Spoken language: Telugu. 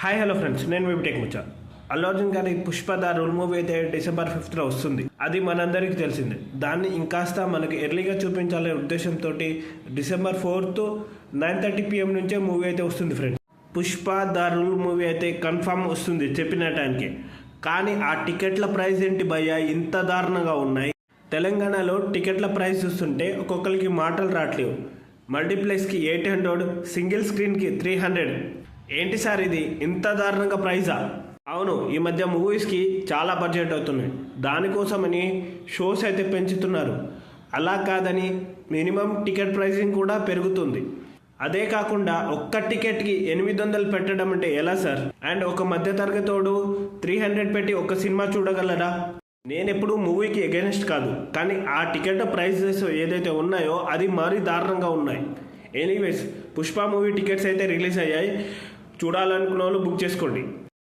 హాయ్ హలో ఫ్రెండ్స్, నేను మీ టెక్ ముచ్చా. అల్లు అర్జున్ గారి పుష్ప ద రూల్ మూవీ అయితే December 5th వస్తుంది. అది మనందరికీ తెలిసిందే. దాన్ని ఇంకాస్త మనకి ఎర్లీగా చూపించాలనే ఉద్దేశంతో December 4th 9:30 PM నుంచే మూవీ అయితే వస్తుంది friends. Pushpa the rule movie అయితే కన్ఫామ్ వస్తుంది చెప్పిన టైంకి. కానీ ఆ టికెట్ల ప్రైస్ ఏంటి భయ్యా ఇంత దారుణంగా ఉన్నాయి. తెలంగాణలో టికెట్ల ప్రైస్ చూస్తుంటే ఒక్కొక్కరికి మాటలు రావట్లేవు. మల్టీప్లెక్స్కి 800, సింగిల్ స్క్రీన్కి 300. ఏంటి సార్ ఇది ఇంత దారుణంగా ప్రైజా? అవును, ఈ మధ్య మూవీస్కి చాలా బడ్జెట్ అవుతున్నాయి. దానికోసమని షోస్ అయితే పెంచుతున్నారు. అలా కాదని మినిమం టికెట్ ప్రైసింగ్ కూడా పెరుగుతుంది. అదే కాకుండా ఒక్క టికెట్కి 800 పెట్టడం అంటే ఎలా సార్? అండ్ ఒక మధ్యతరగతోడు 300 పెట్టి ఒక సినిమా చూడగలరా? నేను ఎప్పుడు మూవీకి ఎగెనిస్ట్ కాదు, కానీ ఆ టికెట్ ప్రైసెస్ ఏదైతే ఉన్నాయో అది మరీ దారుణంగా ఉన్నాయి. ఎనీవేస్, పుష్ప మూవీ టికెట్స్ అయితే రిలీజ్ అయ్యాయి. చూడాలనుకున్న వాళ్ళు బుక్ చేసుకోండి.